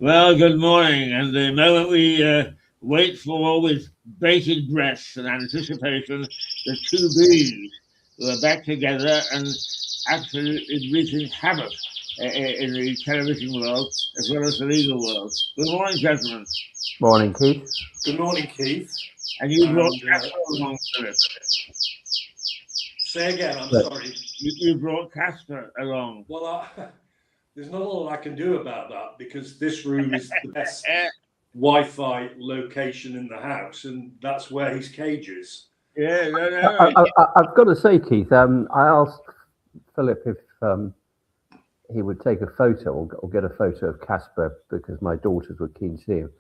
Well, good morning. And the moment we wait for with bated breath and anticipation, the two bees who are back together and absolutely wreaking havoc in the television world as well as the legal world. Good morning, gentlemen. Morning, Keith. Good morning, Keith. And you brought And, Casper along, Philip. Say again, I'm But- sorry. You brought Casper along. Well, there's not a lot I can do about that because this room is the best Wi-Fi location in the house, and that's where his cage is. Yeah, no. I've got to say, Keith, I asked Philip if he would take a photo or get a photo of Casper because my daughters were keen to see him.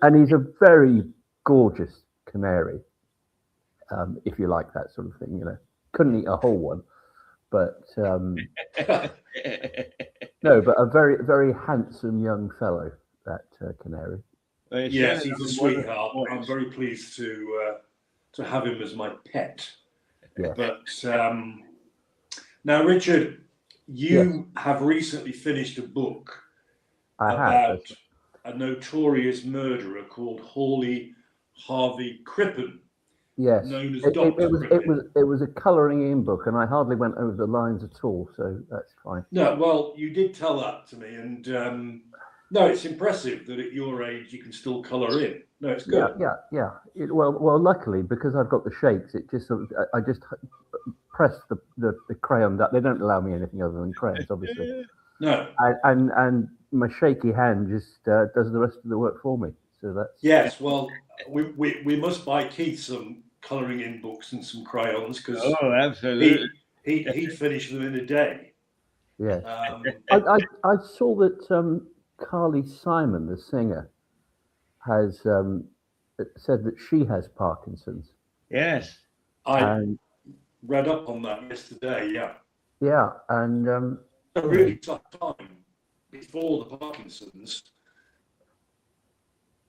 And he's a very gorgeous canary, if you like that sort of thing. You know, couldn't eat a whole one, but no, but a very, very handsome young fellow, that canary. Well, it's Yes, certainly he's a got wonderful sweetheart. voice. I'm very pleased to have him as my pet. Yeah. But now, Richard, you have recently finished a book I have. about a notorious murderer called Hawley Harvey Crippen, Yes. known as It Dr. Crippen. was a colouring in book, and I hardly went over the lines at all, so that's fine. No, well, you did tell that to me, and no, it's impressive that at your age you can still colour in. No, it's good. Yeah. Well, luckily because I've got the shakes, it just sort of I just press the crayon. That they don't allow me anything other than crayons, obviously. No, And my shaky hand just does the rest of the work for me. So that's yes, well, we must buy Keith some colouring in books and some crayons because Oh, absolutely. he'd finish them in a day. yeah. Um, I saw that Carly Simon, the singer, has said that she has Parkinson's. Yes. I And read up on that yesterday. Yeah, yeah, and a really tough time before the Parkinson's.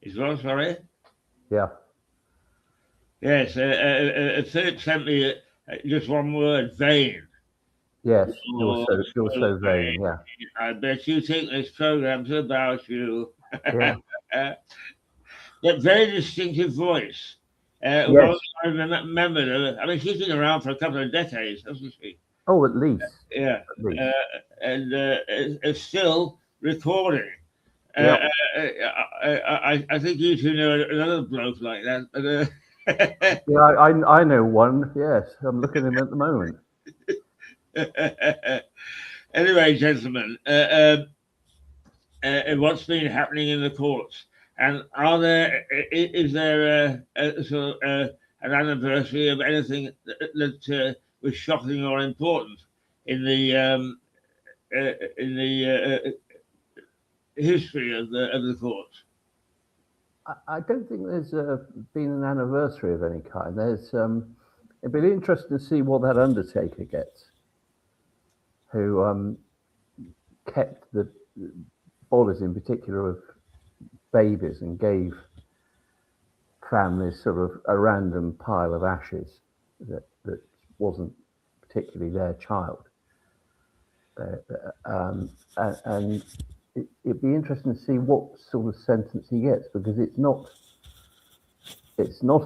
Is what, sorry? yeah. Yes. Philip sent me just one word, vain. Yes, you're so vain. Yeah, I bet you think this program's about you. yeah. That very distinctive voice. Yes. Well, I remember her. I mean, she's been around for a couple of decades, hasn't she? Oh, at least. Yeah. At least. And it's still recording. Yeah. I think you two know another bloke like that. But, Yeah, I know one. Yes, I'm looking at him at the moment. anyway, gentlemen, what's been happening in the courts, and is there a sort of an anniversary of anything that was shocking or important in the history of the courts? I don't think there's been an anniversary of any kind. There's it'd be interesting to see what that Undertaker gets, who kept the bodies, in particular of babies, and gave families sort of a random pile of ashes that wasn't particularly their child. And it'd be interesting to see what sort of sentence he gets, because it's not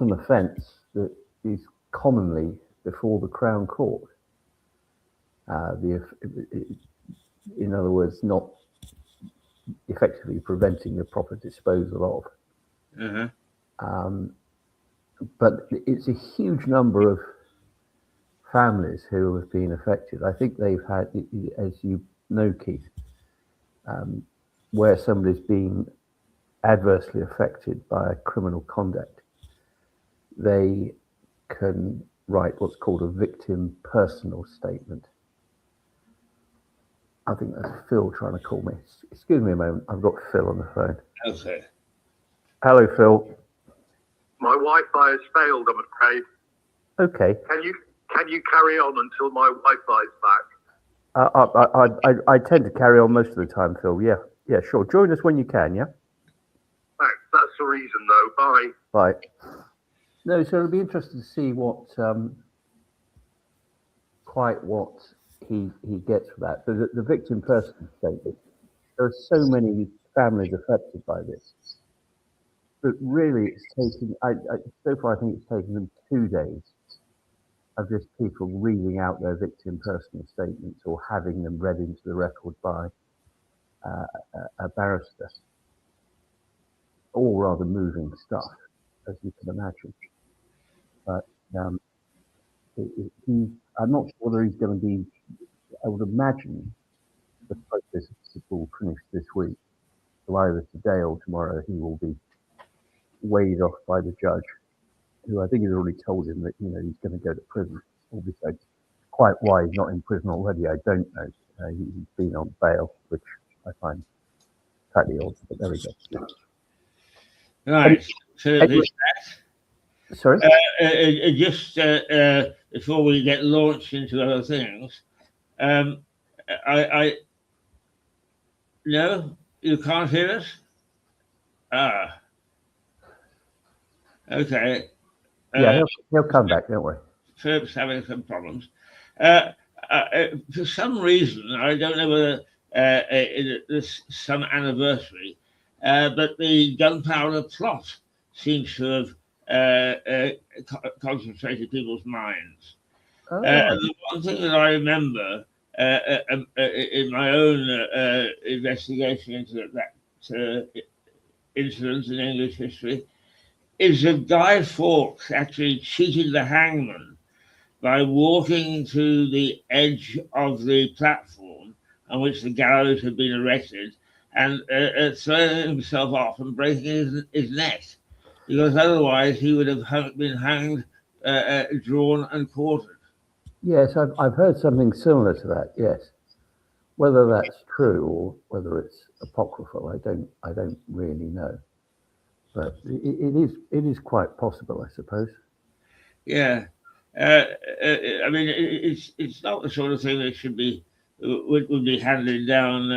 an offence that is commonly before the Crown Court. In other words, not effectively preventing the proper disposal of. Uh-huh. But it's a huge number of families who have been affected. I think they've had, as you know, Keith, where somebody's been adversely affected by a criminal conduct, they can write what's called a victim personal statement. I think that's Phil trying to call me. Excuse me a moment. I've got Phil on the phone. Okay. Hello, Phil. My Wi-Fi has failed, I'm afraid. Okay. Can you carry on until my Wi-Fi is back? I tend to carry on most of the time, Phil. Yeah, sure. Join us when you can. Yeah. Thanks. That's the reason, though. Bye. Bye. No, so it'll be interesting to see what he gets for that. So the victim person statement. There are so many families affected by this, but really it's taken. So far I think it's taken them 2 days of just people reading out their victim personal statements or having them read into the record by a barrister. All rather moving stuff, as you can imagine. But I'm not sure whether he's going to be. I would imagine the process will finish this week. So either today or tomorrow, he will be weighed off by the judge, who I think has already told him that he's going to go to prison. Obviously, quite why he's not in prison already, I don't know. He's been on bail, which I find slightly odd. But there we go. Right. So Sorry. Just before we get launched into other things, I no, you can't hear us. Ah. Okay. Yeah, he'll come back. Don't worry. Philip's having some problems. For some reason, I don't know whether there's some anniversary, but the gunpowder plot seems to have concentrated people's minds. Oh, And the one thing that I remember in my own investigation into that incident in English history is that Guy Fawkes actually cheated the hangman by walking to the edge of the platform on which the gallows had been erected and throwing himself off and breaking his neck, because otherwise he would have been hanged, drawn and quartered. Yes, I've heard something similar to that. Yes, whether that's true or whether it's apocryphal, I don't really know. But it is quite possible, I suppose. Yeah, I mean it's not the sort of thing that would be handed down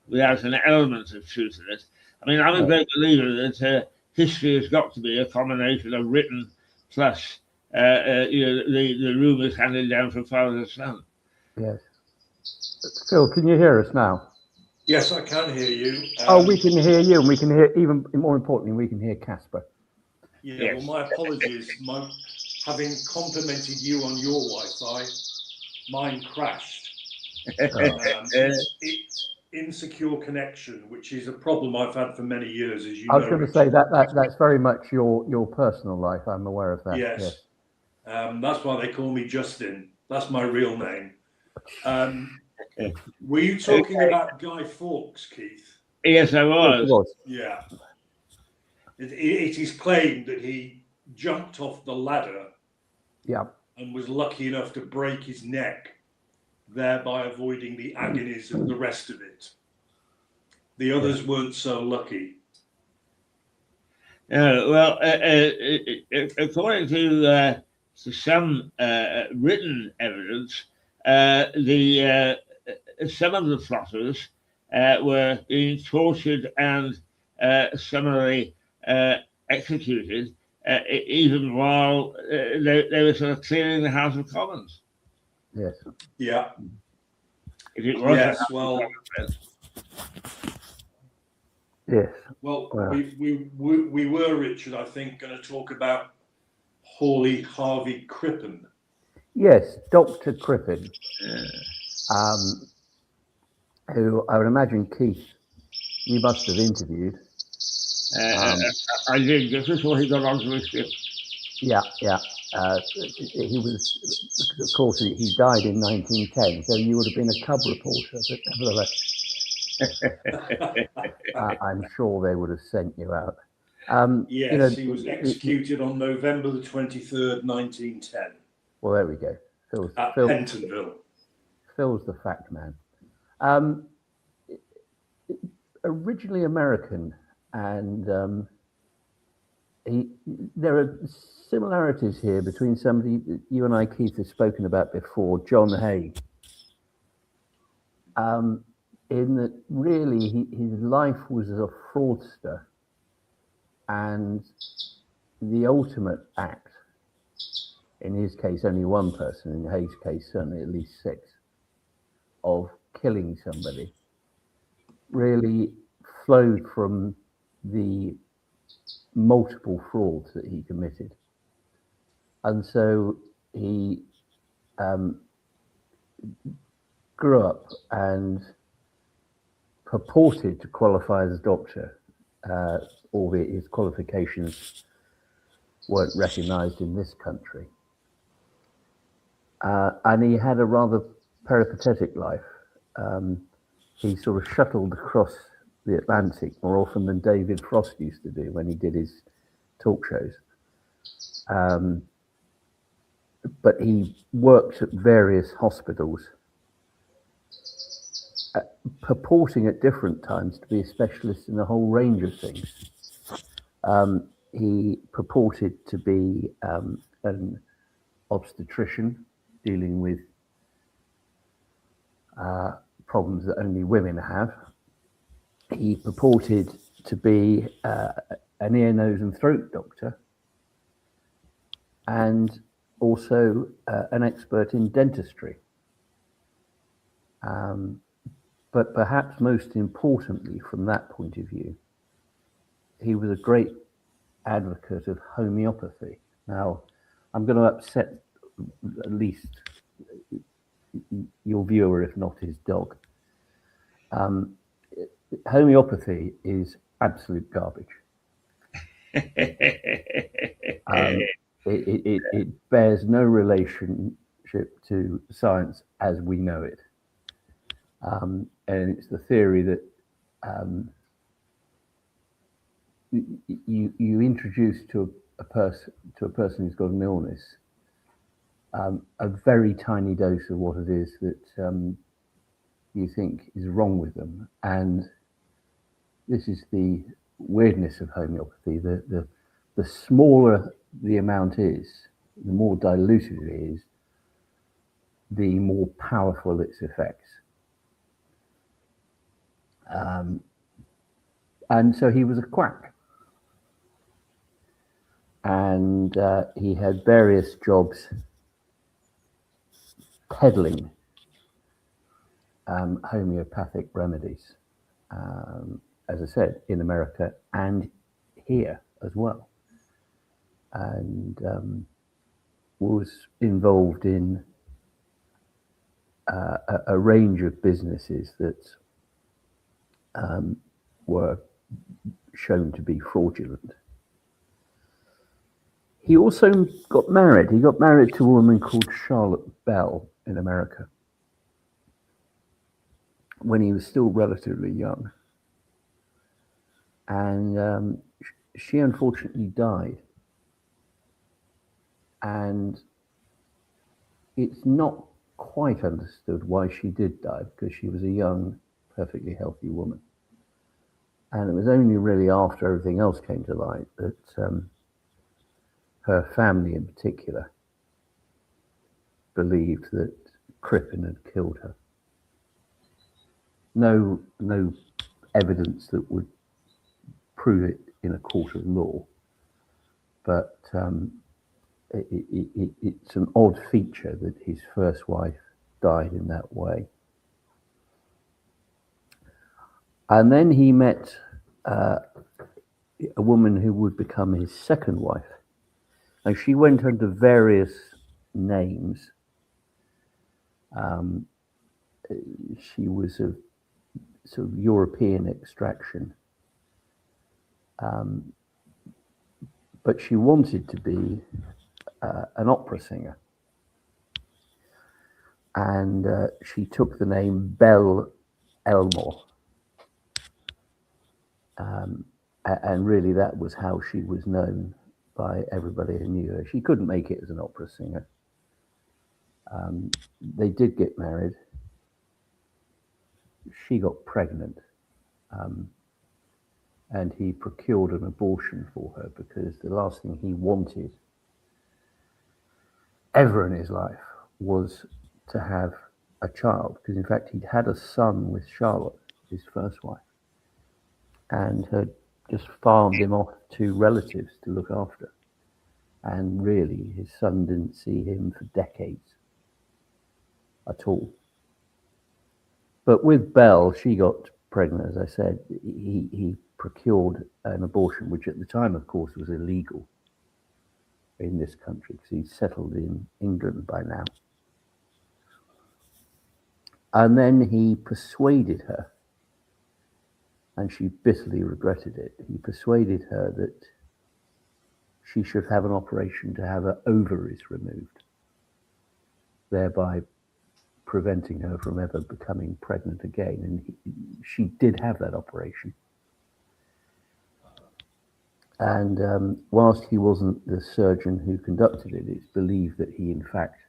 without an element of truth in it. I mean, I'm a great believer that history has got to be a combination of written plus the rumours handed down from father to son. Yes. Phil, can you hear us now? Yes, I can hear you. We can hear you, and we can hear, even more importantly, we can hear Casper. Yeah, yes. Well, my apologies. Having complimented you on your Wi-Fi, mine crashed. It's insecure connection, which is a problem I've had for many years, as you know. I was going to say that's very much your personal life. I'm aware of that. Yes. That's why they call me Justin. That's my real name. Were you talking about Guy Fawkes, Keith? Yes, I was. Yeah. It is claimed that he jumped off the ladder and was lucky enough to break his neck, thereby avoiding the agonies of the rest of it. The others weren't so lucky. Well, according to some written evidence, some of the plotters were being tortured and summarily executed, even while they were sort of clearing the House of Commons. Yes. Yeah. If it was yes. Well. Yes. Well, we were, Richard, I think, going to talk about Hawley Harvey Crippen. Yes, Dr. Crippen, who I would imagine, Keith, you must have interviewed. I did, just before he got onto the ship. Yeah. He was, of course, he died in 1910, so you would have been a cub reporter, but nevertheless, I'm sure they would have sent you out. Yes, he was executed on November the 23rd, 1910. Well, there we go. At Pentonville. Phil's the fact man. Originally American, and there are similarities here between somebody that you and I, Keith, have spoken about before, John Hay. In that really his life was as a fraudster, and the ultimate act in his case only one person, in Haig's case certainly at least 6, of killing somebody, really flowed from the multiple frauds that he committed. And so he grew up and purported to qualify as a doctor, albeit his qualifications weren't recognized in this country. And he had a rather peripatetic life. He sort of shuttled across the Atlantic more often than David Frost used to do when he did his talk shows. But he worked at various hospitals, purporting at different times to be a specialist in a whole range of things. He purported to be an obstetrician dealing with problems that only women have. He purported to be an ear, nose and throat doctor, and also an expert in dentistry. But perhaps most importantly, from that point of view, he was a great advocate of homeopathy. Now, I'm going to upset at least your viewer, if not his dog. Homeopathy is absolute garbage. It bears no relationship to science as we know it. And it's the theory that you introduce to a person who's got an illness a very tiny dose of what it is that you think is wrong with them, and this is the weirdness of homeopathy. The smaller the amount is, the more diluted it is, the more powerful its effects. And so he was a quack, and he had various jobs peddling homeopathic remedies, as I said, in America and here as well, and was involved in a range of businesses that were shown to be fraudulent. He also got married. He got married to a woman called Charlotte Bell in America when he was still relatively young. And she unfortunately died. And it's not quite understood why she did die, because she was a young, perfectly healthy woman. And it was only really after everything else came to light that her family in particular believed that Crippen had killed her. No evidence that would prove it in a court of law, but it's an odd feature that his first wife died in that way. And then he met a woman who would become his second wife. And she went under various names. She was of sort of European extraction. But she wanted to be an opera singer. And she took the name Belle Elmore. And really that was how she was known by everybody who knew her. She couldn't make it as an opera singer. They did get married. She got pregnant, and he procured an abortion for her because the last thing he wanted ever in his life was to have a child, because in fact he'd had a son with Charlotte, his first wife, and had just farmed him off to relatives to look after. And really, his son didn't see him for decades at all. But with Belle, she got pregnant, as I said. He procured an abortion, which at the time, of course, was illegal in this country because he'd settled in England by now. And then he persuaded her, and she bitterly regretted it. He persuaded her that she should have an operation to have her ovaries removed, thereby preventing her from ever becoming pregnant again. And she did have that operation. And whilst he wasn't the surgeon who conducted it, it's believed that he, in fact,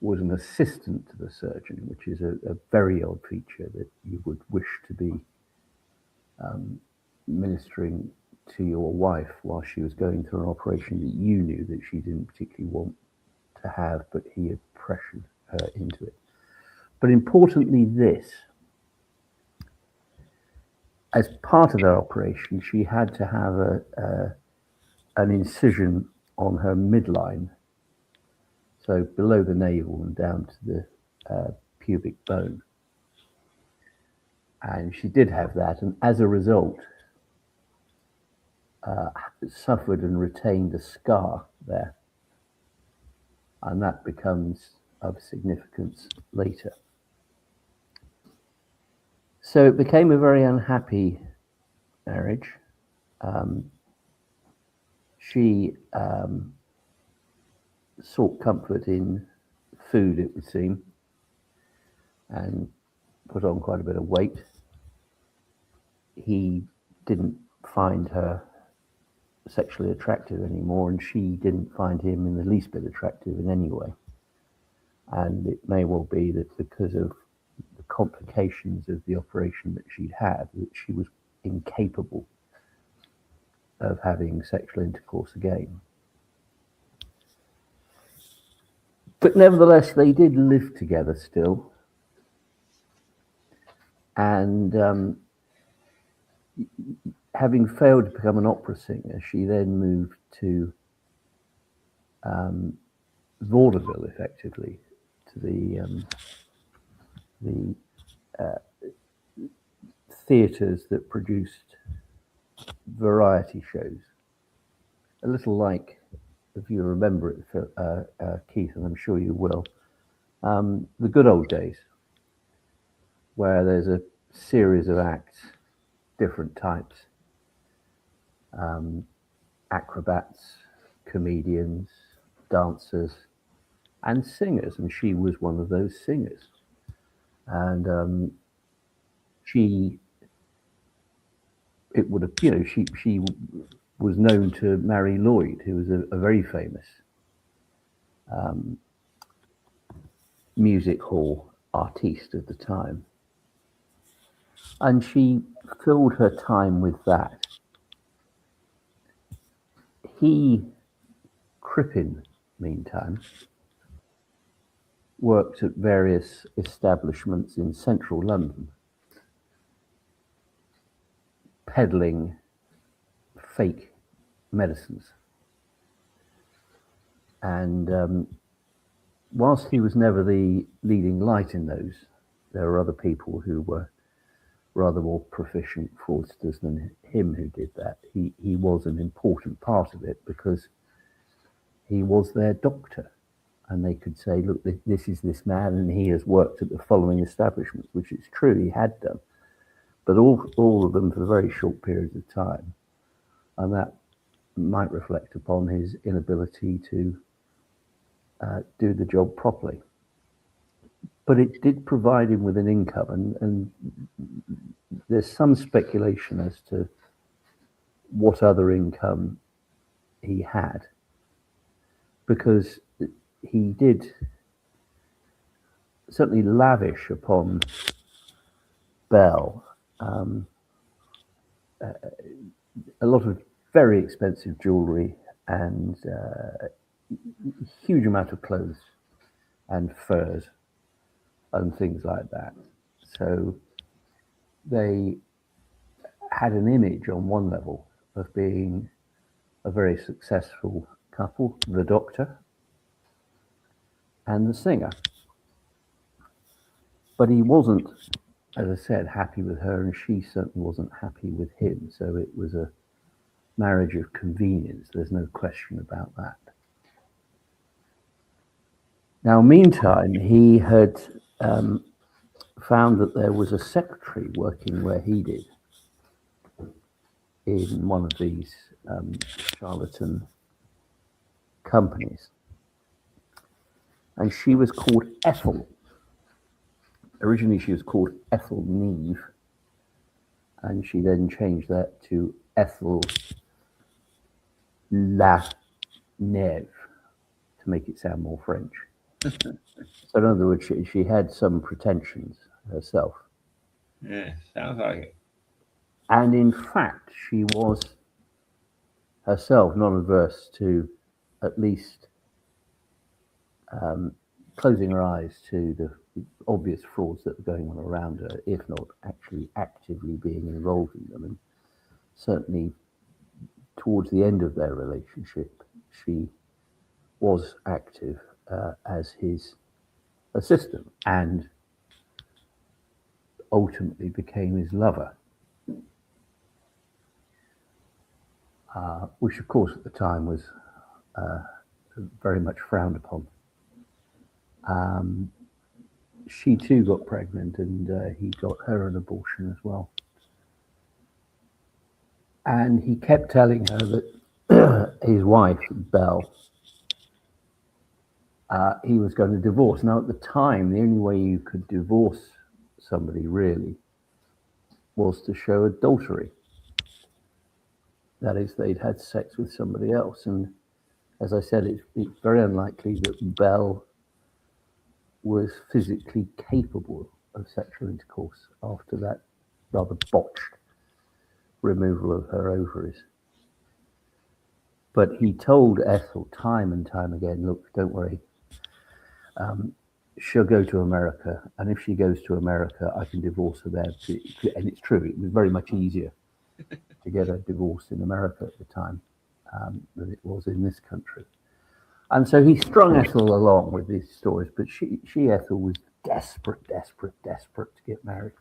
was an assistant to the surgeon, which is a very odd feature that you would wish to be ministering to your wife while she was going through an operation that you knew that she didn't particularly want to have, but he had pressured her into it. But importantly, this, as part of that operation, she had to have an incision on her midline, so below the navel and down to the pubic bone. And she did have that, and as a result, suffered and retained a scar there. And that becomes of significance later. So it became a very unhappy marriage. She sought comfort in food, it would seem, and put on quite a bit of weight. He didn't find her sexually attractive anymore, and she didn't find him in the least bit attractive in any way. And it may well be that because of the complications of the operation that she'd had, that she was incapable of having sexual intercourse again. But nevertheless, they did live together still. And having failed to become an opera singer, she then moved to vaudeville, effectively, to the theatres that produced variety shows. A little like, if you remember it, Keith, and I'm sure you will, the good old days, where there's a series of acts, different types, acrobats, comedians, dancers, and singers, and she was one of those singers. And she was known to Marie Lloyd, who was a very famous music hall artiste at the time. And she filled her time with that. Crippen, meantime, worked at various establishments in central London, peddling fake medicines. And whilst he was never the leading light in those, there were other people who were rather more proficient fraudsters than him who did that. He was an important part of it because he was their doctor, and they could say, look, this is this man, and he has worked at the following establishments, which is true, he had done, but all of them for very short periods of time. And that might reflect upon his inability to do the job properly. But it did provide him with an income, and there's some speculation as to what other income he had, because he did certainly lavish upon Belle a lot of very expensive jewelry and a huge amount of clothes and furs and things like that. So they had an image on one level of being a very successful couple, the doctor and the singer. But he wasn't, as I said, happy with her, and she certainly wasn't happy with him. So it was a marriage of convenience. There's no question about that. Now, meantime, he had found that there was a secretary working where he did in one of these charlatan companies. And she was called Ethel. Originally, she was called Ethel Neve, and she then changed that to Ethel La Neve to make it sound more French. So in other words, she had some pretensions herself. Yeah, sounds like it. And in fact, she was herself not averse to at least closing her eyes to the obvious frauds that were going on around her, if not actually actively being involved in them. And certainly towards the end of their relationship, she was active as his assistant and ultimately became his lover, which of course at the time was very much frowned upon. She too got pregnant, and he got her an abortion as well. And he kept telling her that his wife, Belle, he was going to divorce. Now, at the time, the only way you could divorce somebody really was to show adultery. That is, they'd had sex with somebody else. And as I said, it's very unlikely that Belle was physically capable of sexual intercourse after that rather botched removal of her ovaries. But he told Ethel time and time again, look, don't worry, she'll go to America, and if she goes to America, I can divorce her there. And it's true, it was very much easier to get a divorce in America at the time than it was in this country. And so he strung Ethel along with these stories, but she Ethel, was desperate to get married.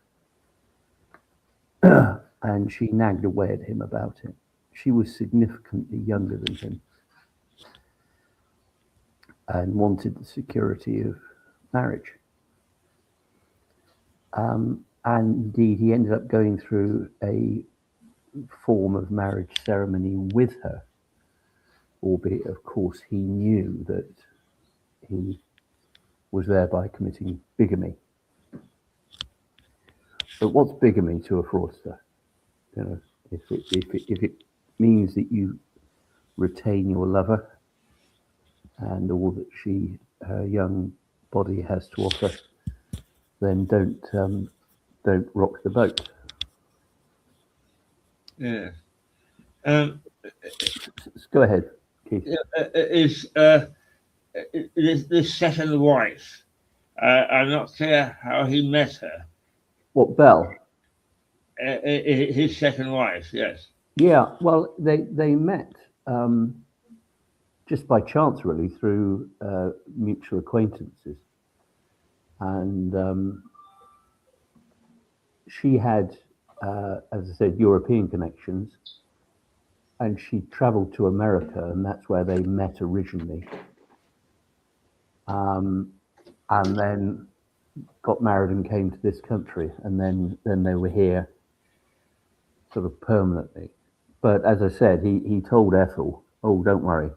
And she nagged away at him about it. She was significantly younger than him and wanted the security of marriage. And indeed, he ended up going through a form of marriage ceremony with her, albeit, of course, he knew that he was thereby committing bigamy. But what's bigamy to a fraudster? You know, if it means that you retain your lover and all that her young body has to offer, then don't rock the boat. Yeah. Go ahead, Keith. Is this second wife? I'm not clear how he met her. What, Belle? His second wife, yes. Yeah, well, they met just by chance, really, through mutual acquaintances. And she had, as I said, European connections, and she traveled to America, and that's where they met originally. And then got married and came to this country, and then they were here sort of permanently. But as I said, he told Ethel, oh, don't worry,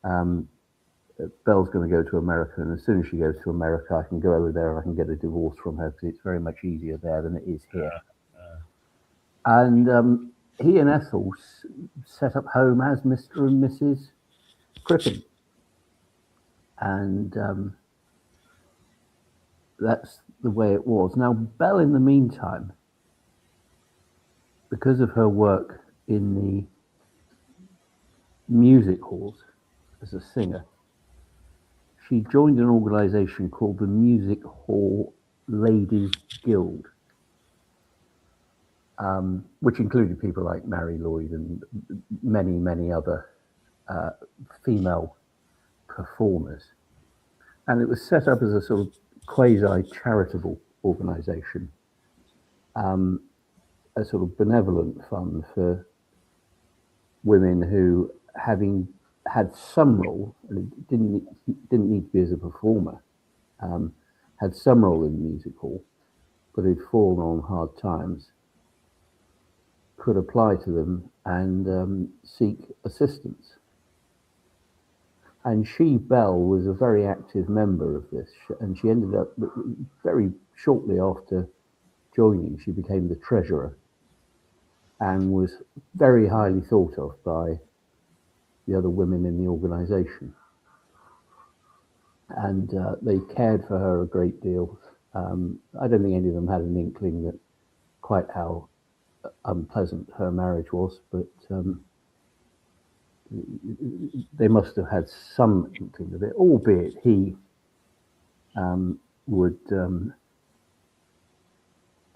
Belle's going to go to America, and as soon as she goes to America, I can go over there and I can get a divorce from her, because it's very much easier there than it is here. And he and Ethel set up home as Mr. and Mrs. Crippen. And that's the way it was. Now, Belle, in the meantime, because of her work in the music halls as a singer, she joined an organization called the Music Hall Ladies Guild. which included people like Mary Lloyd and many other female performers. And it was set up as a sort of quasi-charitable organisation, a sort of benevolent fund for women who, having had some role, and it didn't need to be as a performer, had some role in the music hall, but had fallen on hard times, could apply to them and seek assistance. And she, Belle, was a very active member of this, and she ended up very shortly after joining, she became the treasurer and was very highly thought of by the other women in the organisation. And they cared for her a great deal. I don't think any of them had an inkling that quite how unpleasant her marriage was, but they must have had some inkling of it, albeit he would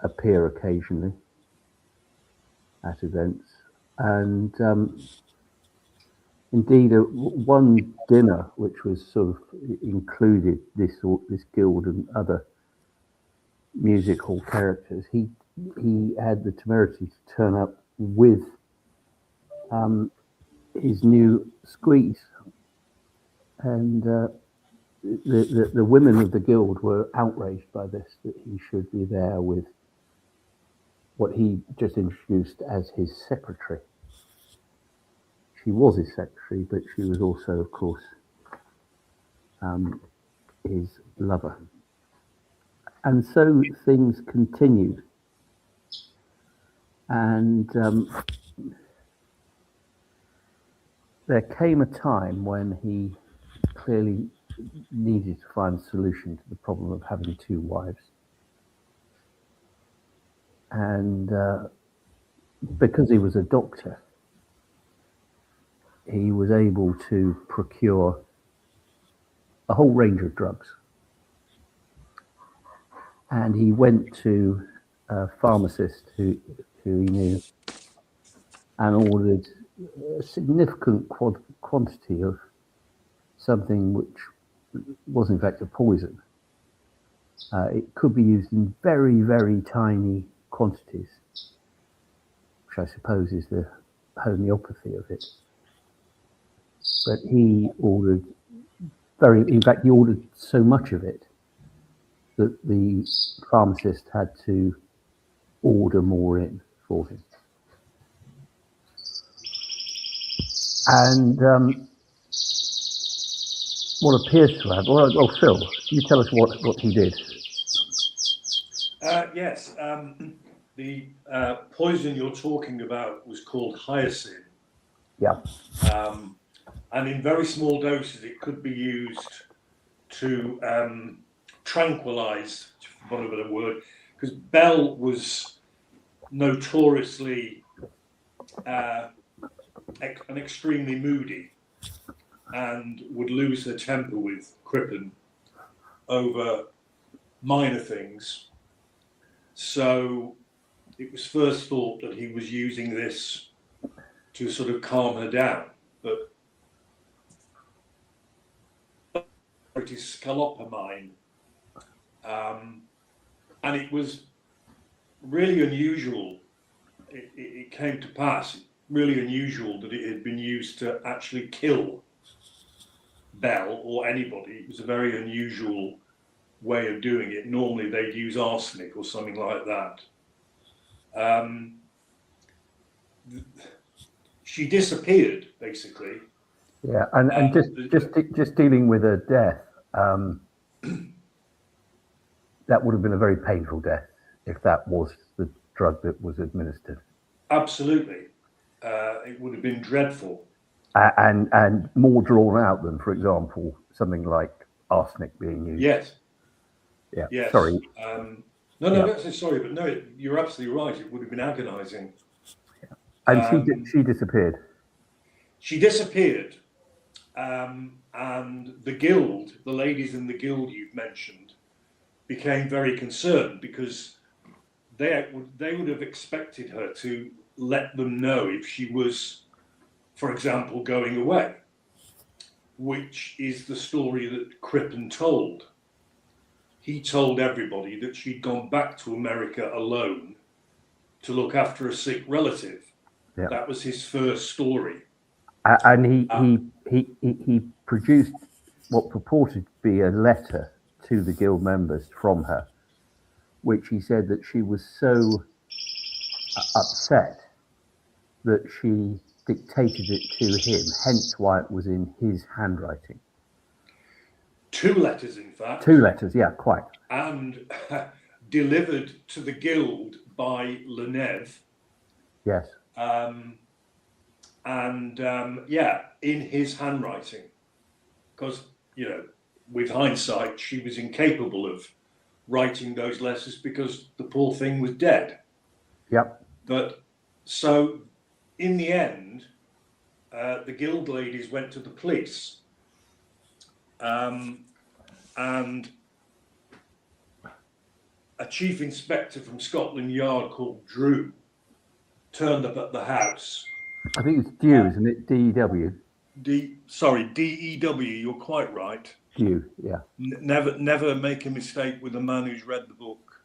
appear occasionally at events. And indeed, one dinner, which was sort of included this guild and other music hall characters, he had the temerity to turn up with his new squeeze, and the women of the guild were outraged by this, that he should be there with what he just introduced as his secretary. She was his secretary, but she was also, of course, his lover. And so things continued. And there came a time when he clearly needed to find a solution to the problem of having two wives. And because he was a doctor, he was able to procure a whole range of drugs. And he went to a pharmacist who he knew and ordered a significant quantity of something which was in fact a poison. It could be used in very, very tiny quantities, which I suppose is the homeopathy of it. But he ordered he ordered so much of it that the pharmacist had to order more in for him. And what appears to have, well, Phil, you tell us what he did. Yes, the poison you're talking about was called hyoscine. Yeah. And in very small doses, it could be used to tranquilize, for want of a better word, because Belle was notoriously and extremely moody and would lose her temper with Crippen over minor things. So it was first thought that he was using this to sort of calm her down, but it is scolopamine, and it was really unusual. It came to pass, really unusual, that it had been used to actually kill Belle or anybody. It was a very unusual way of doing it. Normally they'd use arsenic or something like that. She disappeared, basically. Yeah, and just dealing with her death, that would have been a very painful death if that was the drug that was administered. Absolutely, it would have been dreadful. And more drawn out than, for example, something like arsenic being used. Yes. Yeah. Yes. Sorry. No, don't say sorry, but no, you're absolutely right. It would have been agonising. Yeah. And she disappeared. She disappeared, and the guild, the ladies in the guild you've mentioned, became very concerned because they would have expected her to let them know if she was, for example, going away, which is the story that Crippen told. He told everybody that she'd gone back to America alone to look after a sick relative. Yeah. That was his first story. And he produced what purported to be a letter to the guild members from her, which he said that she was so upset that she dictated it to him, hence why it was in his handwriting. 2 letters, in fact. 2 letters, yeah, quite. And delivered to the guild by Lenève. Yes. In his handwriting. Because, with hindsight, she was incapable of writing those letters because the poor thing was dead. Yep. But so in the end, the guild ladies went to the police. And a chief inspector from Scotland Yard called Drew turned up at the house. I think it's Dew, isn't it? DEW. DEW, you're quite right. Dew, yeah. Never make a mistake with a man who's read the book.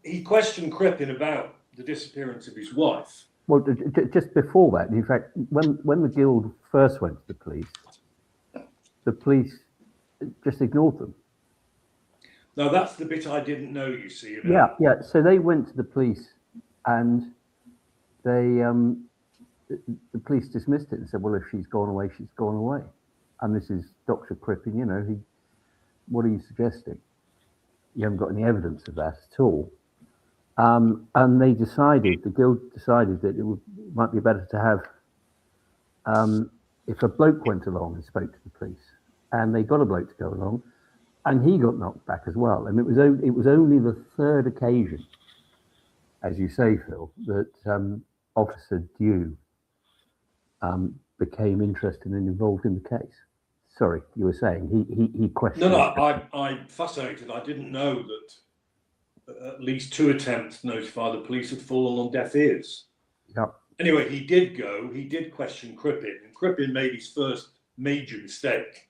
He questioned Crippen about the disappearance of his wife. Well, just before that, in fact, when the guild first went to the police just ignored them. Now, that's the bit I didn't know, you see. Yeah. So they went to the police and the police dismissed it and said, well, if she's gone away, she's gone away. And this is Dr. Crippen, what are you suggesting? You haven't got any evidence of that at all. And the guild decided that might be better to have, if a bloke went along and spoke to the police, and they got a bloke to go along, and he got knocked back as well. And it was only the 3rd occasion, as you say, Phil, that Officer Dew became interested and involved in the case. Sorry, you were saying he questioned. No, I'm fascinated. I didn't know that at least 2 attempts to notify the police had fallen on deaf ears. Yeah. Anyway, he did go. He did question Crippen, and Crippen made his first major mistake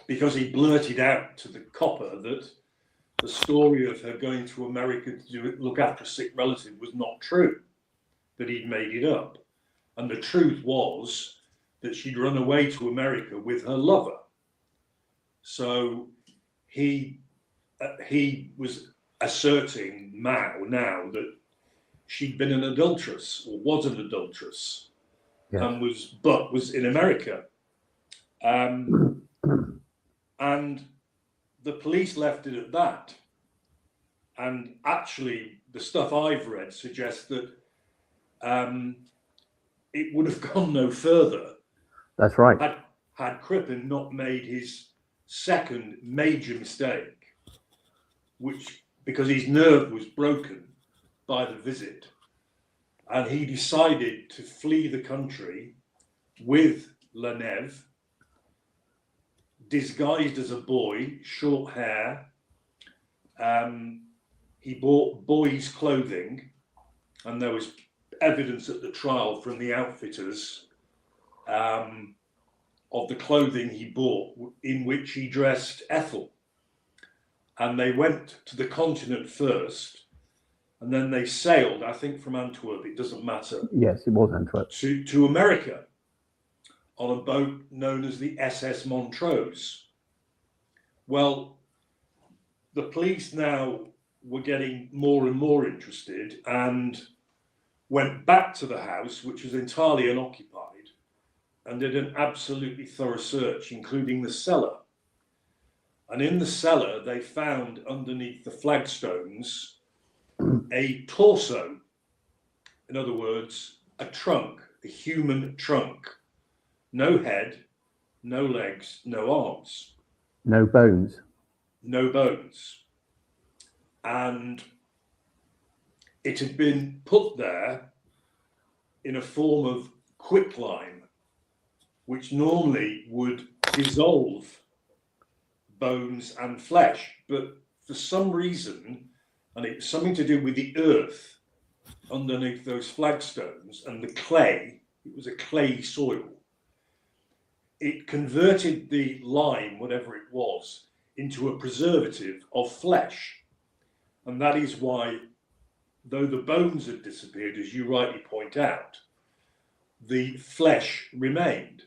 because he blurted out to the copper that the story of her going to America to look after a sick relative was not true, that he'd made it up. And the truth was that she'd run away to America with her lover. So he was asserting now that she'd been an adulteress or was an adulteress, yes. and was in America. And the police left it at that. And actually, the stuff I've read suggests that it would have gone no further. That's right. Had Crippen not made his second major mistake, because his nerve was broken by the visit, and he decided to flee the country with Lenève, disguised as a boy, short hair. He bought boys' clothing, and there was evidence at the trial from the outfitters of the clothing he bought in which he dressed Ethel. And they went to the continent first, and then they sailed, I think from Antwerp, it doesn't matter. Yes, it was Antwerp. To America on a boat known as the SS Montrose. Well, the police now were getting more and more interested and went back to the house, which was entirely unoccupied, and did an absolutely thorough search, including the cellar. And in the cellar, they found underneath the flagstones a torso. In other words, a trunk, a human trunk. No head, no legs, no arms. No bones. No bones. And it had been put there in a form of quicklime, which normally would dissolve bones and flesh. But for some reason, and it's something to do with the earth underneath those flagstones and the clay, it was a clay soil. It converted the lime, whatever it was, into a preservative of flesh. And that is why, though the bones had disappeared, as you rightly point out, the flesh remained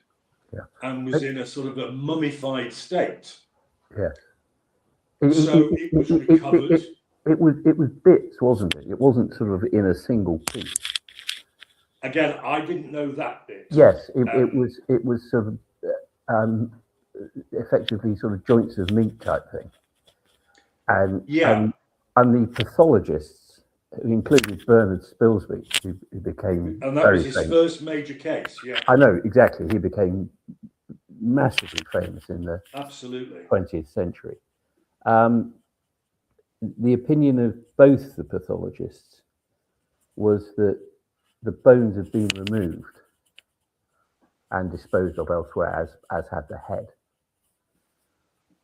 and was in a sort of a mummified state. Yes. So it was recovered. It was bits, wasn't it? It wasn't sort of in a single piece. Again, I didn't know that bit. Yes, it was sort of effectively sort of joints of meat type thing. And the pathologists, who included Bernard Spilsby, who became and that was his first major case. Yeah, I know exactly. He became massively famous in the 20th century. The opinion of both the pathologists was that the bones had been removed and disposed of elsewhere, as had the head.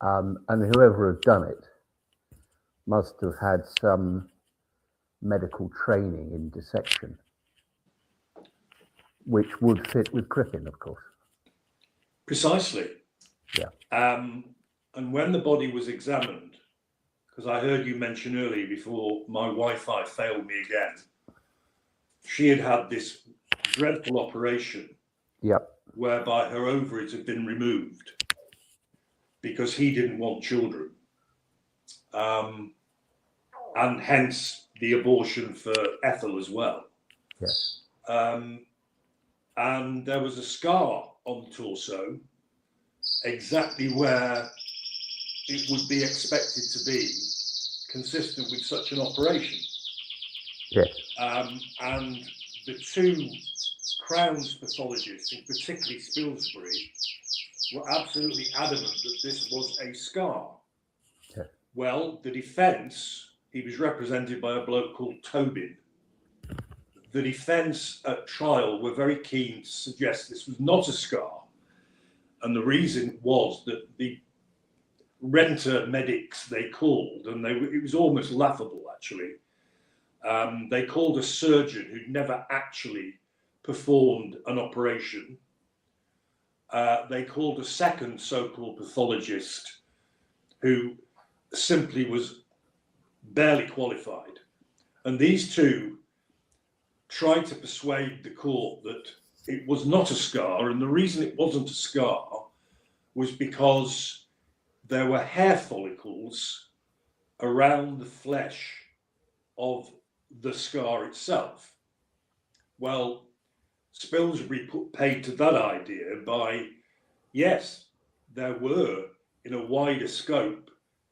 And whoever had done it must have had some medical training in dissection, which would fit with Crippen, of course. Precisely. Yeah. And when the body was examined, because I heard you mention earlier before my Wi-Fi failed me again, she had had this dreadful operation whereby her ovaries had been removed because he didn't want children. And hence the abortion for Ethel as well. Yes. And there was a scar on the torso, exactly where it would be expected to be, consistent with such an operation. Yes. And the two Crown's pathologists, and particularly Spilsbury, were absolutely adamant that this was a scar. Yes. Well, the defence, he was represented by a bloke called Tobin. The defence at trial were very keen to suggest this was not a scar. And the reason was that the renter medics they called, and it was almost laughable actually, they called a surgeon who'd never actually performed an operation. They called a second so-called pathologist who simply was barely qualified. And these two tried to persuade the court that it was not a scar, and the reason it wasn't a scar was because there were hair follicles around the flesh of the scar itself. Well, Spilsbury put paid to that idea by, yes, there were, in a wider scope,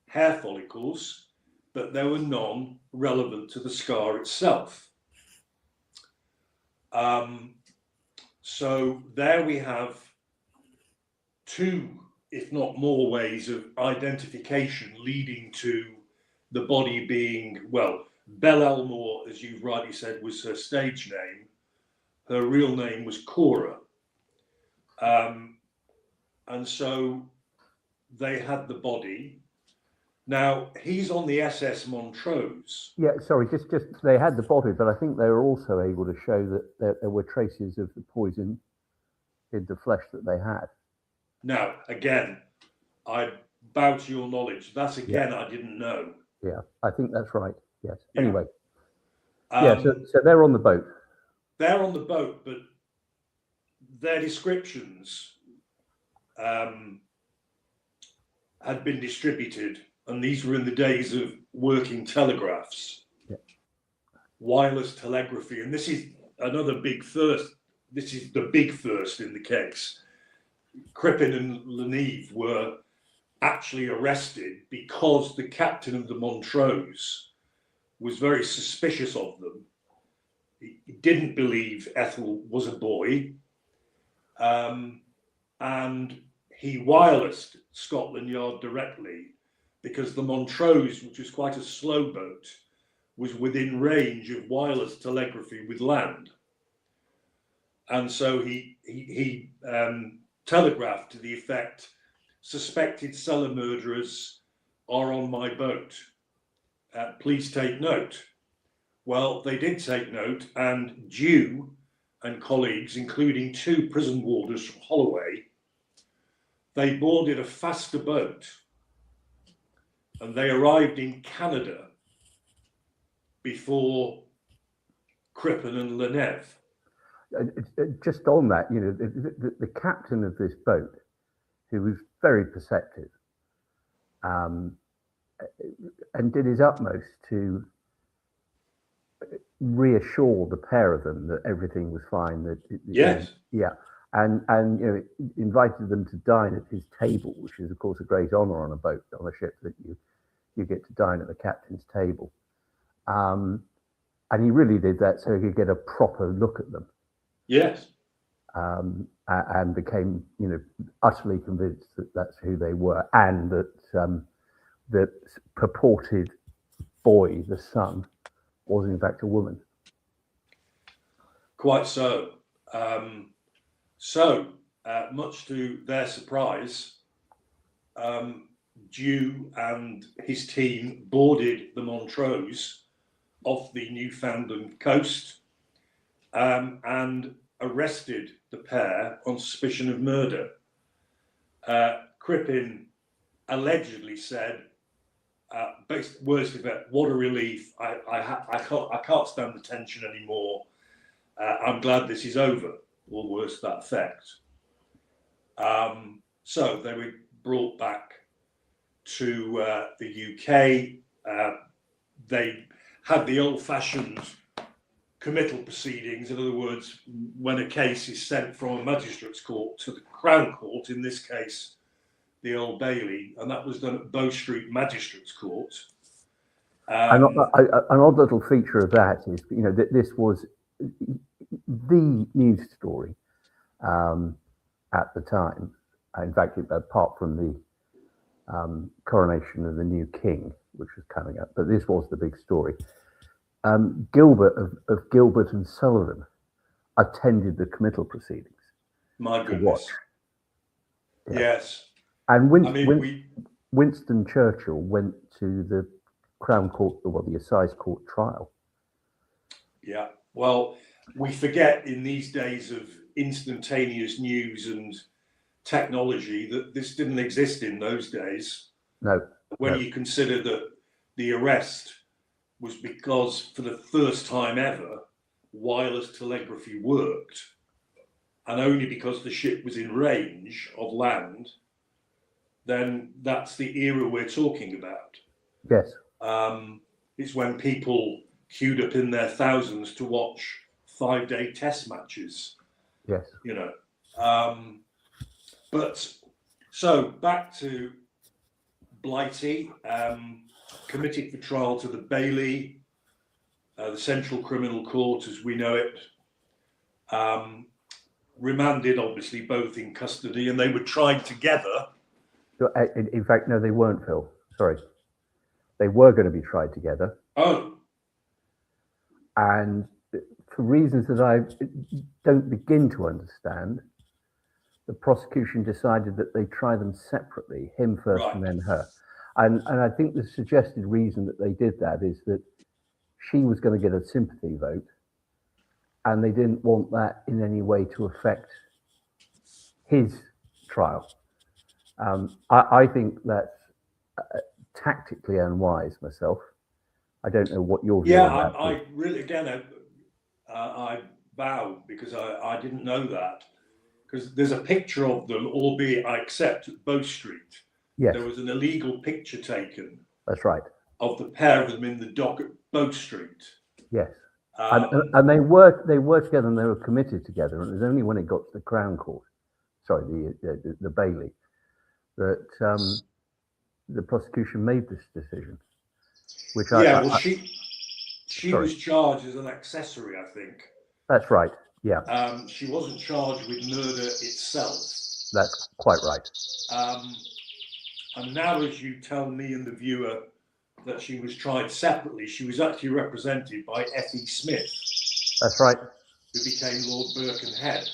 hair follicles, but they were non-relevant to the scar itself. So there we have two, if not more, ways of identification leading to the body being, well, Belle Elmore, as you've rightly said, was her stage name. Her real name was Cora. And so they had the body. Now, he's on the SS Montrose. Yeah, sorry, just they had the body, but I think they were also able to show that there were traces of the poison in the flesh that they had. Now, again, I bow to your knowledge. That's again, I didn't know. Yeah, I think that's right. Yes. Yeah. Anyway. So they're on the boat. They're on the boat, but their descriptions had been distributed, and these were in the days of working telegraphs, wireless telegraphy, and this is another big first. This is the big first in the case. Crippen and Leneve were actually arrested because the captain of the Montrose was very suspicious of them. He didn't believe Ethel was a boy, and he wirelessed Scotland Yard directly because the Montrose, which was quite a slow boat, was within range of wireless telegraphy with land. And so he telegraphed to the effect, suspected cellar murderers are on my boat. please take note. Well, they did take note, and Dew and colleagues, including 2 prison warders from Holloway, they boarded a faster boat and they arrived in Canada before Crippen and Lenève. Just on that, you know, the captain of this boat, who was very perceptive, and did his utmost to reassure the pair of them that everything was fine. That yes, yeah, and you know, invited them to dine at his table, which is of course a great honour on a boat, on a ship, that you get to dine at the captain's table. And he really did that so he could get a proper look at them. Yes. And became, you know, utterly convinced that that's who they were, and that that purported boy, the son, was in fact a woman. Quite so. Much to their surprise, Dew and his team boarded the Montrose off the Newfoundland coast and arrested the pair on suspicion of murder. Crippen allegedly said, words to that, "What a relief! I can't stand the tension anymore. I'm glad this is over," or worse to that effect. So they were brought back to the UK. They had the old-fashioned committal proceedings. In other words, when a case is sent from a magistrate's court to the Crown Court, in this case, the Old Bailey, and that was done at Bow Street Magistrates Court. An odd little feature of that is, you know, that this was the news story at the time. In fact, apart from the coronation of the new king, which was coming up, but this was the big story. Gilbert of Gilbert and Sullivan attended the committal proceedings. My goodness. Yeah. Yes. And Winston Churchill went to the Crown Court, well, the Assize Court trial. Yeah. Well, we forget in these days of instantaneous news and technology that this didn't exist in those days. No. When you consider that the arrest was because, for the first time ever, wireless telegraphy worked, and only because the ship was in range of land, then that's the era we're talking about. Yes. It's when people queued up in their thousands to watch 5-day test matches. Yes. You know. But so back to Blighty, committed for trial to the Bailey, the Central Criminal Court as we know it. Remanded, obviously, both in custody, and they were tried together. In fact, no, they weren't, Phil. Sorry. They were going to be tried together. Oh. And for reasons that I don't begin to understand, the prosecution decided that they try them separately, him first Right. and then her. And I think the suggested reason that they did that is that she was going to get a sympathy vote, and they didn't want that in any way to affect his trial. I think that's tactically unwise myself. I don't know what your view on that is. I really, again, I bow because I didn't know that. Because there's a picture of them, albeit I accept at Bow Street. Yes. There was an illegal picture taken. That's right. Of the pair of them in the dock at Bow Street. Yes. And they were together, and they were committed together. And it was only when it got to the Crown Court, sorry, the Bailey, that the prosecution made this decision. Which she was charged as an accessory, I think. That's right. Yeah. She wasn't charged with murder itself. That's quite right. And now, as you tell me and the viewer that she was tried separately, she was actually represented by Effie Smith. That's right. Who became Lord Birkenhead.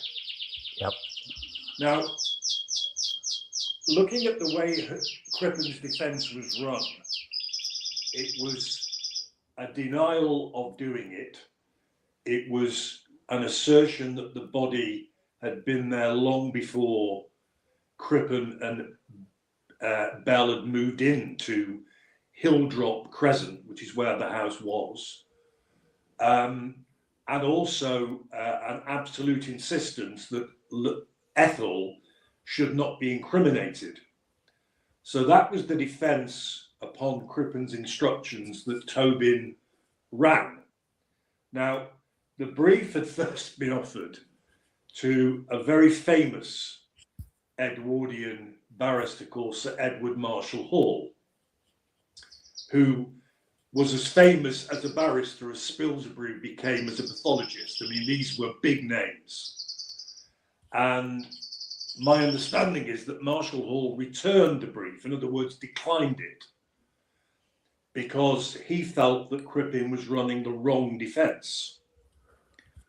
Yep. Now, looking at the way Crippen's defence was run, it was a denial of doing it. It was an assertion that the body had been there long before Crippen and Bell had moved into Hilldrop Crescent, which is where the house was, and also an absolute insistence that Ethel should not be incriminated. So that was the defence upon Crippen's instructions that Tobin ran. Now, the brief had first been offered to a very famous Edwardian barrister called Sir Edward Marshall Hall, who was as famous as a barrister as Spilsbury became as a pathologist. I mean, these were big names. And my understanding is that Marshall Hall returned the brief, in other words, declined it, because he felt that Crippen was running the wrong defence.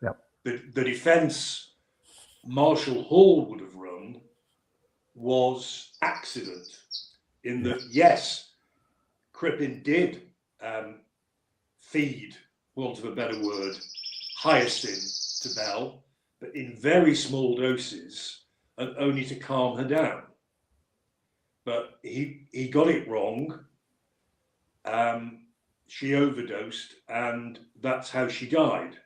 Yep. The defence Marshall Hall would have run was accident, in that, yes, Crippen did feed, for want of a better word, hyoscine to Bell, but in very small doses and only to calm her down. But he got it wrong. She overdosed, and that's how she died.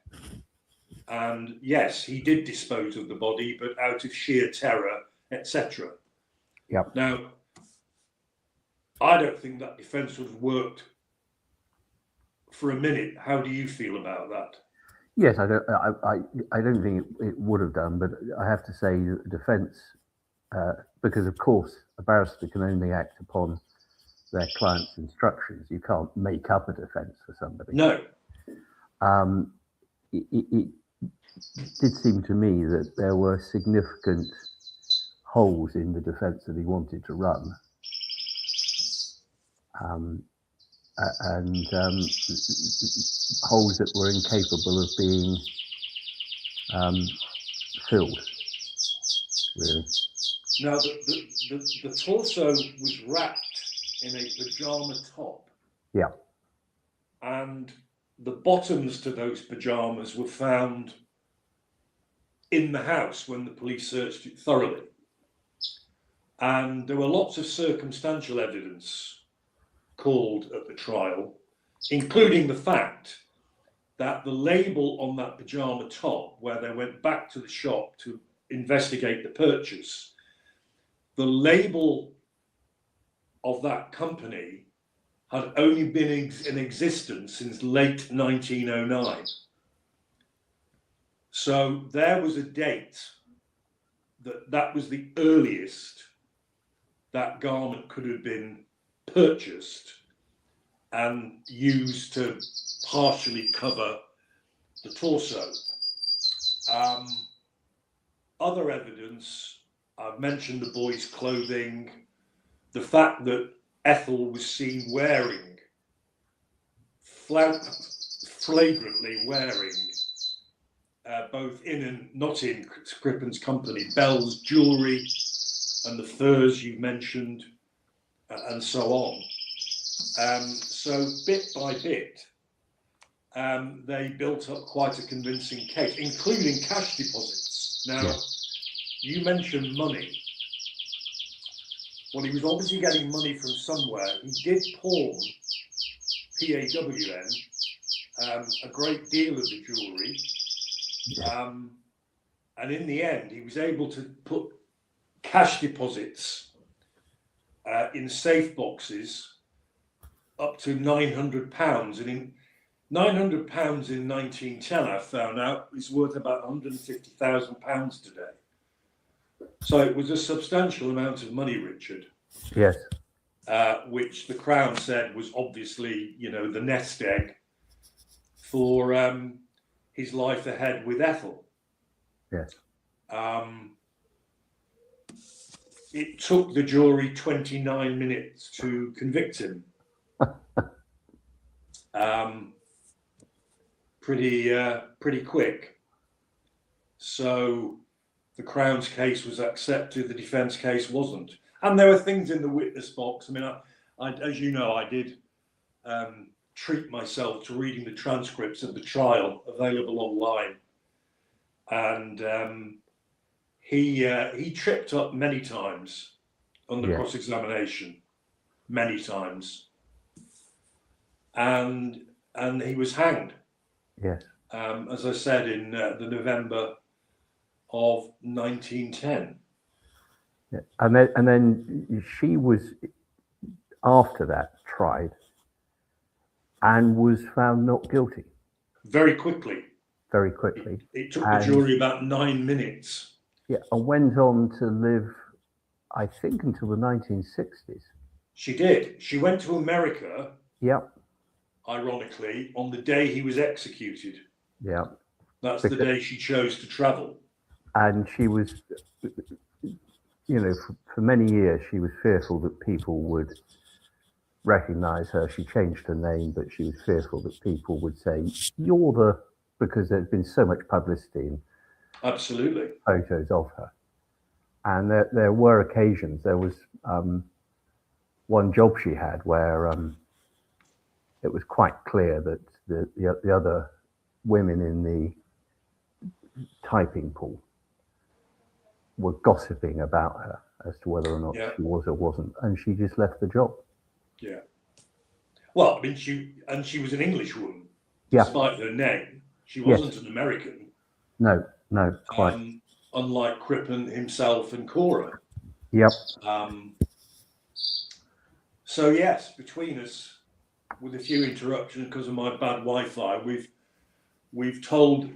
And yes, he did dispose of the body, but out of sheer terror, etc. Yep. Now, I don't think that defence would have worked for a minute. How do you feel about that? Yes, I don't think it would have done, but I have to say that the defence, because of course a barrister can only act upon their client's instructions. You can't make up a defence for somebody. No. It did seem to me that there were significant holes in the defence that he wanted to run. And holes that were incapable of being filled, really. Now, the torso was wrapped in a pyjama top. Yeah. And the bottoms to those pyjamas were found in the house when the police searched it thoroughly. And there were lots of circumstantial evidence called at the trial, including the fact that the label on that pyjama top, where they went back to the shop to investigate the purchase, the label of that company had only been in existence since late 1909. So there was a date that was the earliest that garment could have been purchased and used to partially cover the torso. Other evidence, I've mentioned the boy's clothing, the fact that Ethel was seen wearing, flagrantly wearing, both in and not in Crippen's company, Bell's jewellery and the furs you mentioned, and so on. So bit by bit, they built up quite a convincing case, including cash deposits. Now, you mentioned money. Well, he was obviously getting money from somewhere. He did pawn, PAWN, a great deal of the jewellery. And in the end, he was able to put cash deposits in safe boxes up to £900. And in £900 in 1910, I found out, is worth about £150,000 today. So it was a substantial amount of money, Richard. Yes. Which the Crown said was obviously, the nest egg for his life ahead with Ethel. Yes. It took the jury 29 minutes to convict him. Pretty quick. So the Crown's case was accepted, the defence case wasn't. And there were things in the witness box. I mean, I as you know, I did treat myself to reading the transcripts of the trial available online, and he tripped up many times under cross-examination, many times, and he was hanged. Yes. As I said, in the November of 1910. Yeah. And then she was, after that, tried and was found not guilty. Very quickly. Very quickly. It took the jury about 9 minutes. Yeah, and went on to live, I think, until the 1960s. She did. She went to America. Yeah. Ironically, on the day he was executed. Yeah. That's the day she chose to travel. And she was, you know, for many years, she was fearful that people would recognize her. She changed her name, but she was fearful that people would say, you're the, because there's been so much publicity and absolutely photos of her. And there were occasions, there was one job she had where it was quite clear that the other women in the typing pool were gossiping about her as to whether or not she was or wasn't, and she just left the job. Yeah. Well, I mean, she was an English woman, despite her name. She wasn't an American. No, quite. Unlike Crippen himself and Cora. Yep. So yes, between us, with a few interruptions because of my bad Wi-Fi, we've told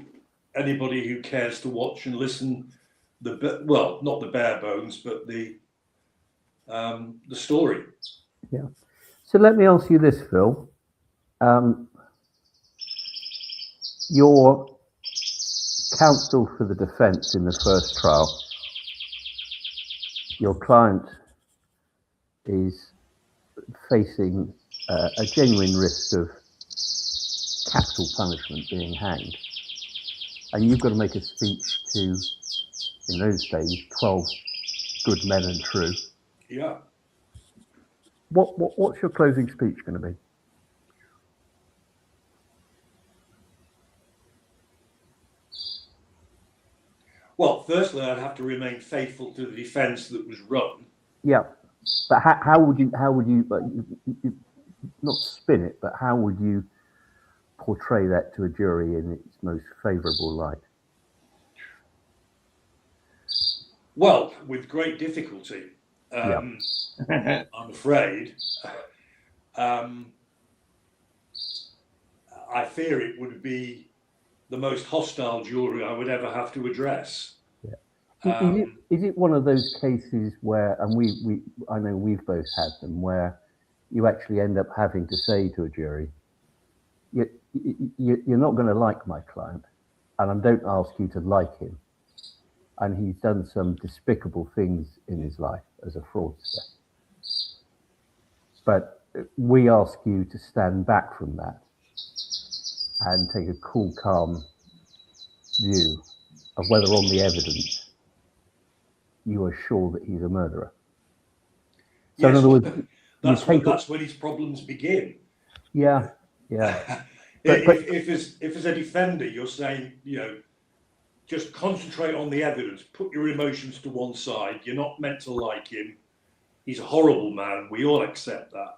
anybody who cares to watch and listen well, not the bare bones, but the story. Yeah. So let me ask you this, Phil. Your counsel for the defence in the first trial, your client is facing a genuine risk of capital punishment, being hanged, and you've got to make a speech to, in those days, 12 good men and true. Yeah. What's your closing speech going to be? Well, firstly, I'd have to remain faithful to the defence that was run. Yeah, but how would you not spin it, but how would you portray that to a jury in its most favourable light? Well, with great difficulty, I'm afraid. I fear it would be the most hostile jury I would ever have to address. Yeah. Is it one of those cases where, and I know we've both had them, where you actually end up having to say to a jury, you're not going to like my client, and I don't ask you to like him, and he's done some despicable things in his life as a fraudster, but we ask you to stand back from that and take a cool, calm view of whether on the evidence you are sure that he's a murderer. So yes, in other words, that's when his problems begin. Yeah. If as a defender you're saying, just concentrate on the evidence, put your emotions to one side, you're not meant to like him, he's a horrible man, we all accept that.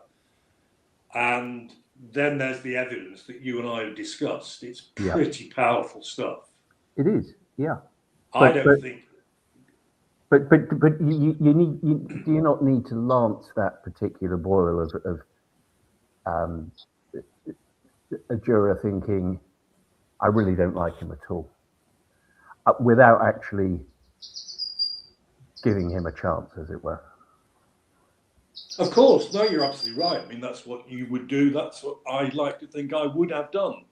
And then there's the evidence that you and I have discussed. It's pretty powerful stuff. It is, yeah. I don't think. But you do you not need to lance that particular boil of a juror thinking, I really don't like him at all, without actually giving him a chance, as it were? Of course, no, you're absolutely right. I mean, that's what you would do. That's what I'd like to think I would have done.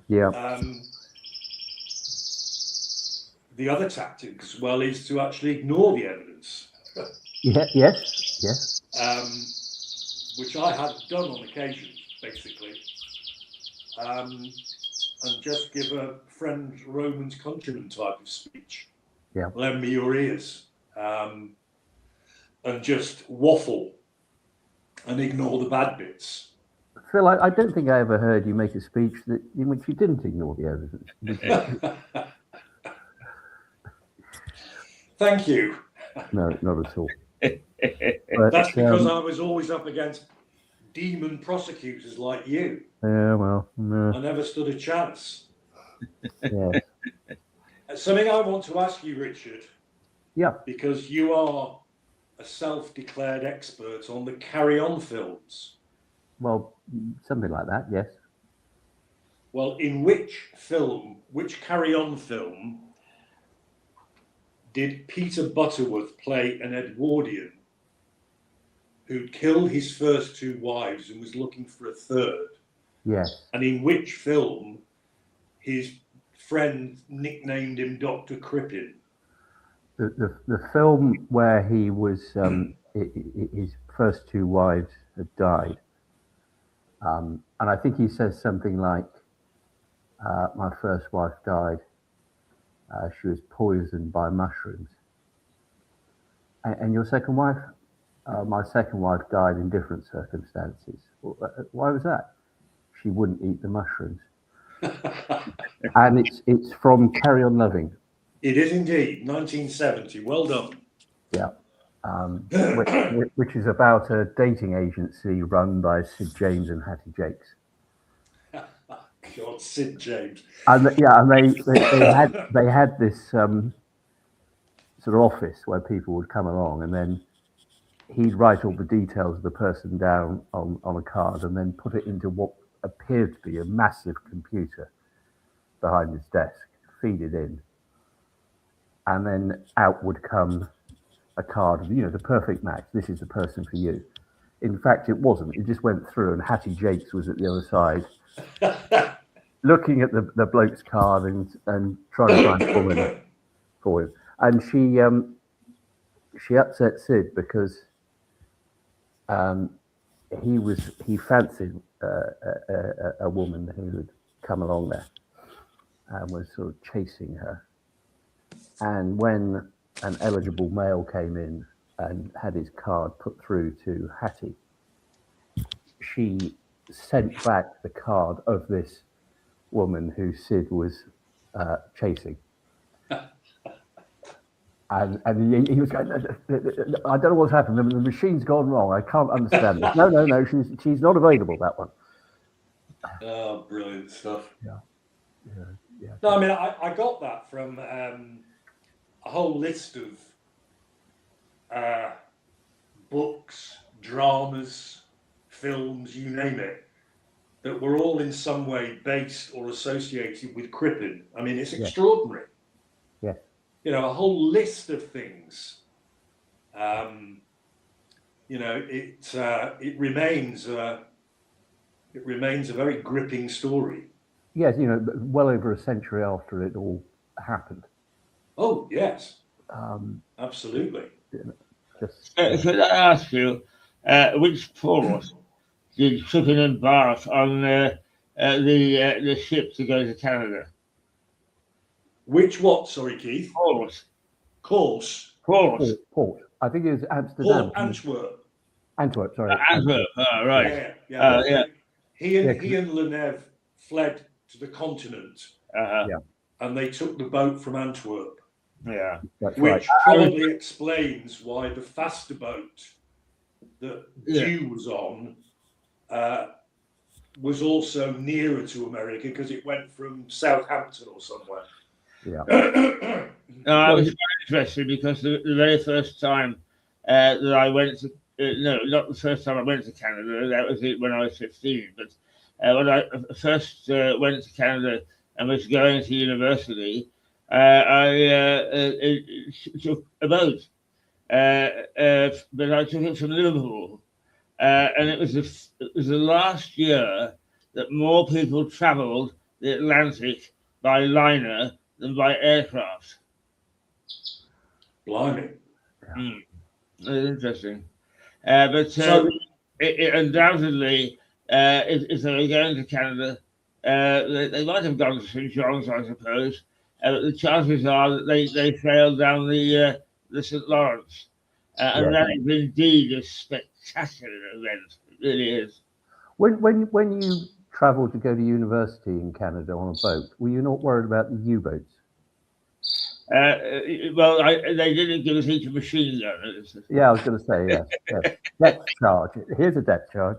Yeah. The other tactic as well is to actually ignore the evidence. Yes. Which I have done on occasion, basically. And just give a friend Roman's countryman type of speech. Yeah. Lend me your ears. And just waffle and ignore the bad bits. Phil, I don't think I ever heard you make a speech in which you didn't ignore the evidence. Thank you. No, not at all. But, that's because I was always up against demon prosecutors like you. Yeah, well, no. I never stood a chance. Yeah. Something I want to ask you, Richard. Yeah. Because you are a self-declared expert on the Carry On films. Well, something like that, yes. Well, in which Carry On film, did Peter Butterworth play an Edwardian who'd killed his first two wives and was looking for a third? Yes. And in which film his friend nicknamed him Dr. Crippen? The film where he was, his first two wives had died. And I think he says something like, my first wife died. She was poisoned by mushrooms. And your second wife? My second wife died in different circumstances. Why was that? She wouldn't eat the mushrooms. And it's from Carry On Loving. It is indeed, 1970. Well done. Yeah. Which is about a dating agency run by Sid James and Hattie Jakes. God, Sid James. And they had this sort of office where people would come along, and then he'd write all the details of the person down on a card and then put it into what appeared to be a massive computer behind his desk, feed it in, and then out would come a card of, the perfect match. This is the person for you. In fact, it wasn't. It just went through, and Hattie Jakes was at the other side, looking at the bloke's card and trying to find a woman for him. And she upset Sid because he fancied a woman who had come along there and was sort of chasing her. And when an eligible male came in and had his card put through to Hattie, she sent back the card of this woman who Sid was chasing. And he was going, I don't know what's happened. The machine's gone wrong. I can't understand it. No, she's not available, that one. Oh, brilliant stuff. Yeah. No, I mean, I got that from a whole list of books, dramas, films, you name it, that were all in some way based or associated with Crippen. I mean, it's extraordinary. Yeah. A whole list of things. It remains a very gripping story. Yes, well over a century after it all happened. Oh yes, absolutely. Could I ask you, which port did Crippen embark on the ship to go to Canada? Which what? Sorry, Keith. Course. Port. I think it was Amsterdam. Antwerp. Antwerp. Sorry. Antwerp. Oh, right. Yeah. He and Lenève fled to the continent. And they took the boat from Antwerp. Yeah. Which probably explains why the faster boat that Dew was on was also nearer to America because it went from Southampton or somewhere. Yeah. I was very interested because the very first time that I went to, not the first time I went to Canada, that was it when I was 15, but when I first went to Canada and was going to university, I took a boat, but I took it from Liverpool, and it was the last year that more people travelled the Atlantic by liner than by aircraft. Blimey. It's interesting. But it undoubtedly, if they were going to Canada, they might have gone to St. John's, I suppose. But the chances are that they sailed down the St. Lawrence. And that is indeed a spectacular event. It really is. When you travelled to go to university in Canada on a boat, were you not worried about the U-boats? Well, they didn't give us each a machine gun. Yeah, I was going to say, yes. Depth charge. Here's a depth charge.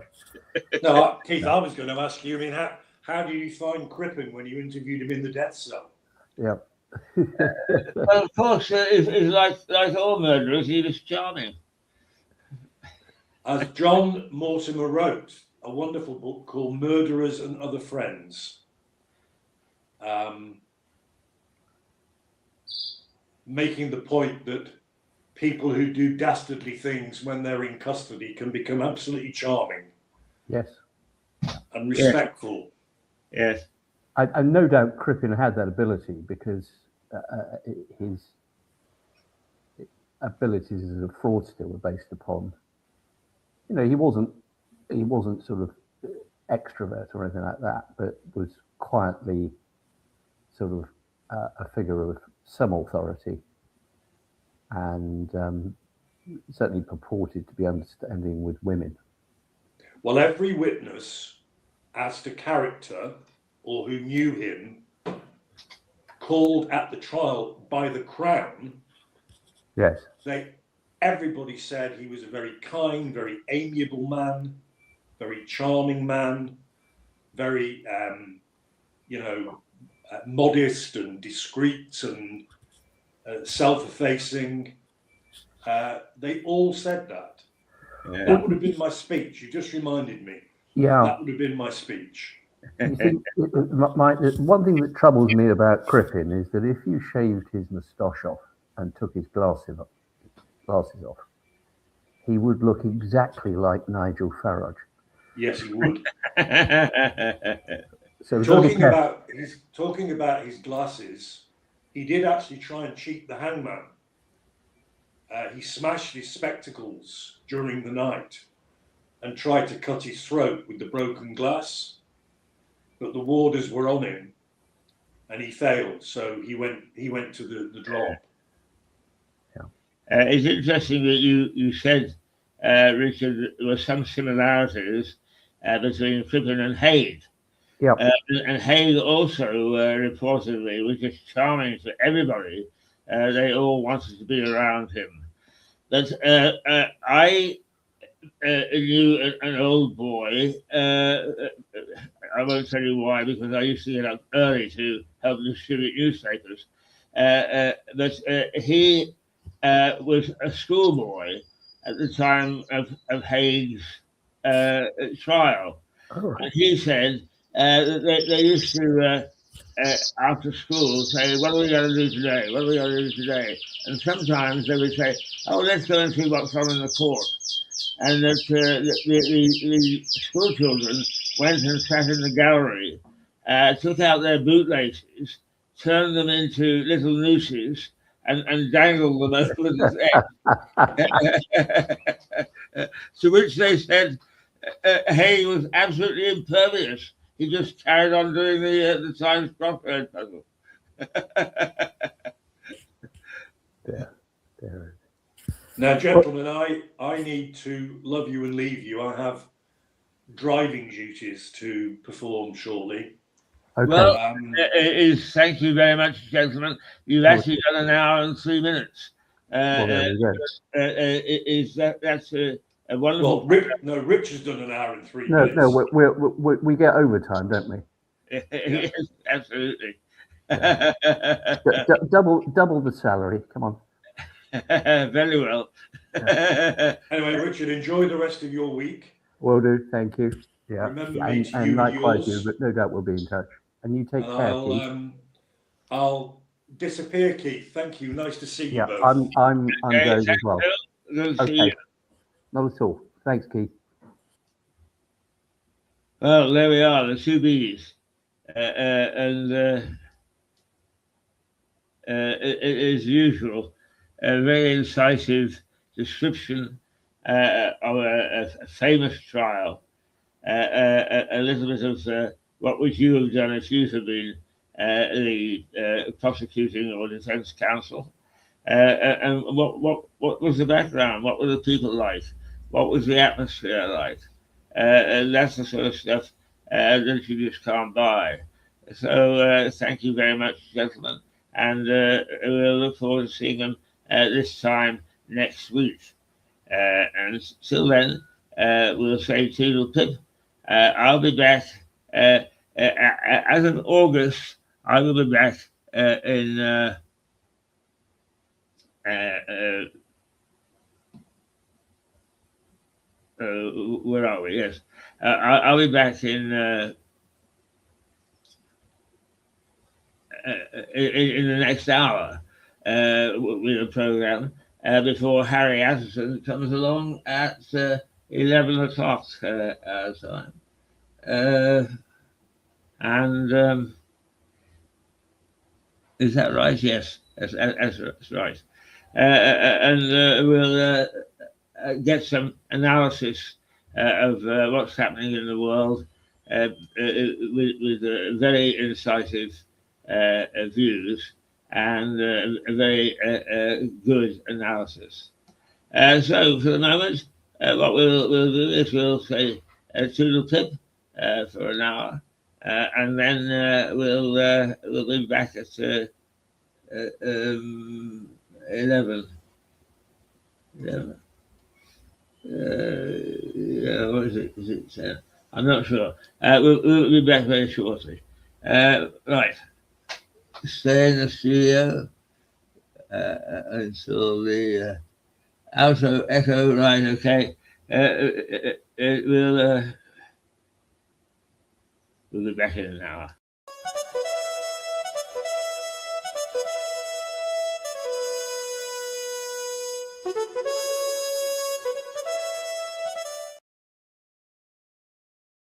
No, Keith, I was going to ask you, I mean, how do you find Crippen when you interviewed him in the death cell? Yeah. Well, of course, it's like all murderers, he was charming. As John Mortimer wrote, a wonderful book called Murderers and Other Friends, making the point that people who do dastardly things when they're in custody can become absolutely charming. Yes. And respectful. Yes. I no doubt Crippen had that ability because his abilities as a fraudster were based upon, he wasn't sort of extrovert or anything like that, but was quietly sort of a figure of some authority, and certainly purported to be understanding with women. Well, every witness as to character or who knew him called at the trial by the Crown. Yes. Everybody said he was a very kind, very amiable man, very charming man, very, modest and discreet and self-effacing. They all said that. Yeah. That would have been my speech. You just reminded me. Yeah. That would have been my speech. You see, one thing that troubles me about Crippen is that if you shaved his moustache off and took his glasses off, he would look exactly like Nigel Farage. Yes, he would. So talking about his glasses, he did actually try and cheat the hangman. He smashed his spectacles during the night and tried to cut his throat with the broken glass, but the warders were on him and he failed, so he went to the drop. It's interesting that you said, Richard, there were some similarities between Crippen and Haig. Yeah. And Haig also reportedly was just charming to everybody. They all wanted to be around him. But I knew an old boy. I won't tell you why, because I used to get up early to help distribute newspapers. But he was a schoolboy at the time of Haig's trial. Oh. And he said they used to, after school, say, what are we going to do today? What are we going to do today? And sometimes they would say, oh, let's go and see what's on in the court. And that the school children went and sat in the gallery, took out their bootlaces, turned them into little nooses, and dangled them over the head. To which they said Haig was absolutely impervious. He just carried on doing the Times crossword puzzle. Now, gentlemen, I need to love you and leave you. I have driving duties to perform shortly. Okay. Well, thank you very much, gentlemen. You've actually done 1 hour and 3 minutes. That's a wonderful. Well, Rich has done 1 hour and 3 minutes. No, we get overtime, don't we? Yes, absolutely. Double the salary. Come on. Very well. Anyway, Richard, enjoy the rest of your week. Will do. Thank you. Yeah. Remember and likewise you, but no doubt we'll be in touch. And you take care, Keith. I'll disappear, Keith. Thank you. Nice to see you both. I'm going as well. Okay. Not at all. Thanks, Keith. Well, there we are, the 2 Bs. And as usual, a very incisive description of a famous trial. A little bit of what would you have done if you had been the prosecuting or defense counsel, and what was the background? What were the people like? What was the atmosphere like? that's the sort of stuff that you just can't buy. So thank you very much, gentlemen, and we'll look forward to seeing them this time next week. And till then, we'll say toodle pip. I'll be back as of August. I will be back in where are we? Yes, I'll be back in the next hour with a program before Harry Atherton comes along at 11 o'clock our time. And is that right? Yes, that's right. And we'll get some analysis of what's happening in the world with very incisive views and very good analysis. So for the moment, what we'll do is we'll say toodle pip for an hour, and then we'll be back at 11. 11. Yeah, what is it? Is it? I'm not sure. We'll be back very shortly. Right. Stay in the studio until the outro echo. Right. Okay. We'll be back in an hour.